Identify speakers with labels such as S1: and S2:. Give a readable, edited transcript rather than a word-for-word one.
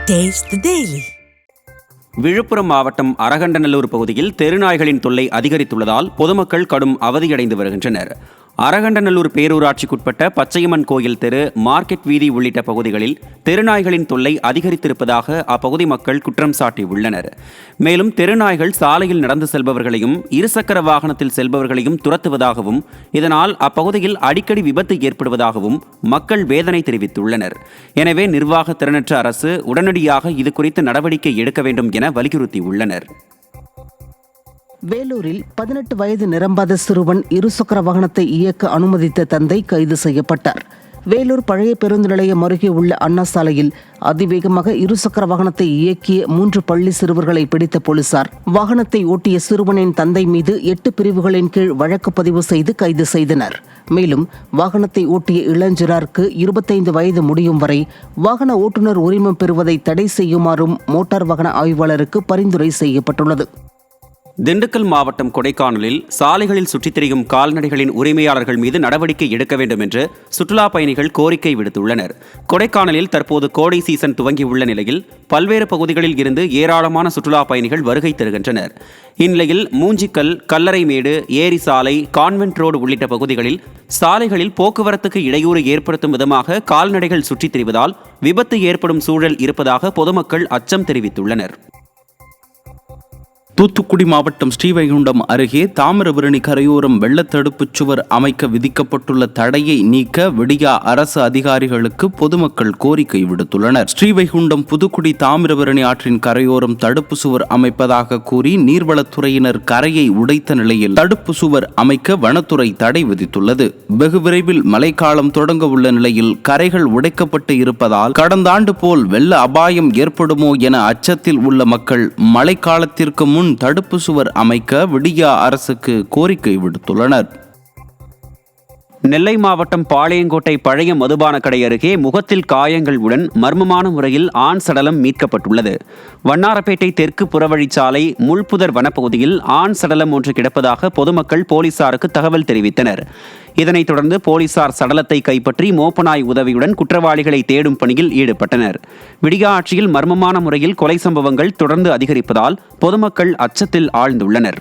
S1: Taste the Daily.
S2: Villupuram மாவட்டம் அரகண்டநல்லூர் பகுதியில் தெருநாய்களின் தொல்லை அதிகரித்துள்ளதால் பொதுமக்கள் கடும் அவதியடைந்து வருகின்றனர். அரகண்டநல்லூர் பேரூராட்சிக்குட்பட்ட பச்சையம்மன் கோயில் தெரு, மார்க்கெட் வீதி உள்ளிட்ட பகுதிகளில் தெருநாய்களின் தொல்லை அதிகரித்திருப்பதாக அப்பகுதி மக்கள் குற்றம் சாட்டியுள்ளனர். மேலும் தெருநாய்கள் சாலையில் நடந்து செல்பவர்களையும் இருசக்கர வாகனத்தில் செல்பவர்களையும் துரத்துவதாகவும் இதனால் அப்பகுதியில் அடிக்கடி விபத்து ஏற்படுவதாகவும் மக்கள் வேதனை தெரிவித்துள்ளனர். எனவே நிர்வாக திறனற்ற அரசு உடனடியாக இதுகுறித்து நடவடிக்கை எடுக்க வேண்டும் என வலியுறுத்தியுள்ளனர்.
S3: வேலூரில் 18 வயது நிரம்பாத சிறுவன் இருசக்கர வாகனத்தை இயக்க அனுமதித்த தந்தை கைது செய்யப்பட்டார். வேலூர் பழைய பேருந்து நிலையம் அருகே உள்ள அண்ணா சாலையில் அதிவேகமாக இருசக்கர வாகனத்தை இயக்கிய 3 பள்ளி சிறுவர்களை பிடித்த போலீசார் வாகனத்தை ஓட்டிய சிறுவனின் தந்தை மீது 8 பிரிவுகளின் கீழ் வழக்கு பதிவு செய்து கைது செய்தனர். மேலும் வாகனத்தை ஓட்டிய இளஞ்சிறாருக்கு 25 வயது முடியும் வரை வாகன ஓட்டுநர் உரிமம் பெறுவதை தடை செய்யுமாறும் மோட்டார் வாகன ஆய்வாளருக்கு பரிந்துரை செய்யப்பட்டுள்ளது.
S2: திண்டுக்கல் மாவட்டம் கொடைக்கானலில் சாலைகளில் சுற்றித் திரியும் கால்நடைகளின் உரிமையாளர்கள் மீது நடவடிக்கை எடுக்க வேண்டும் என்று சுற்றுலா பயணிகள் கோரிக்கை விடுத்துள்ளனர். கொடைக்கானலில் தற்போது கோடை சீசன் துவங்கியுள்ள நிலையில் பல்வேறு பகுதிகளில் இருந்து ஏராளமான சுற்றுலா பயணிகள் வருகை தருகின்றனர். இந்நிலையில் மூஞ்சிக்கல், கல்லறைமேடு, ஏரி சாலை, கான்வென்ட் ரோடு உள்ளிட்ட பகுதிகளில் சாலைகளில் போக்குவரத்துக்கு இடையூறு ஏற்படுத்தும் விதமாக கால்நடைகள் சுற்றித் திரிவதால் விபத்து ஏற்படும் சூழல் இருப்பதாக பொதுமக்கள் அச்சம் தெரிவித்துள்ளனர்.
S4: தூத்துக்குடி மாவட்டம் ஸ்ரீவைகுண்டம் அருகே தாமிரபரணி கரையோரம் வெள்ளத்தடுப்புச் சுவர் அமைக்க விதிக்கப்பட்டுள்ள தடையை நீக்க விடியா அரசு அதிகாரிகளுக்கு பொதுமக்கள் கோரிக்கை விடுத்துள்ளனர். ஸ்ரீவைகுண்டம் புதுக்குடி தாமிரபரணி ஆற்றின் கரையோரம் தடுப்பு சுவர் அமைப்பதாக கூறி நீர்வளத்துறையினர் கரையை உடைத்த நிலையில் தடுப்பு சுவர் அமைக்க வனத்துறை தடை விதித்துள்ளது. வெகு விரைவில் மழைக்காலம் தொடங்க உள்ள நிலையில் கரைகள் உடைக்கப்பட்டு இருப்பதால் கடந்த ஆண்டு போல் வெள்ள அபாயம் ஏற்படுமோ என அச்சத்தில் உள்ள மக்கள் மழைக்காலத்திற்கு முன் தடுப்பு சுவர் அமைக்க விடியா அரசுக்கு கோரிக்கை விடுத்துள்ளனர்.
S2: நெல்லை மாவட்டம் பாளையங்கோட்டை பழைய மதுபான கடை அருகே முகத்தில் காயங்கள் உடன் மர்மமான முறையில் ஆண் சடலம் மீட்கப்பட்டுள்ளது. வண்ணாரப்பேட்டை தெற்கு புறவழிச்சாலை முள்புதர் வனப்பகுதியில் ஆண் சடலம் ஒன்று கிடப்பதாக பொதுமக்கள் போலீசாருக்கு தகவல் தெரிவித்தனர். இதனைத் தொடர்ந்து போலீசார் சடலத்தை கைப்பற்றி மோப்பநாய் உதவியுடன் குற்றவாளிகளை தேடும் பணியில் ஈடுபட்டனர். விடியா ஆட்சியில் மர்மமான முறையில் கொலை சம்பவங்கள் தொடர்ந்து அதிகரிப்பதால் பொதுமக்கள் அச்சத்தில் ஆழ்ந்துள்ளனர்.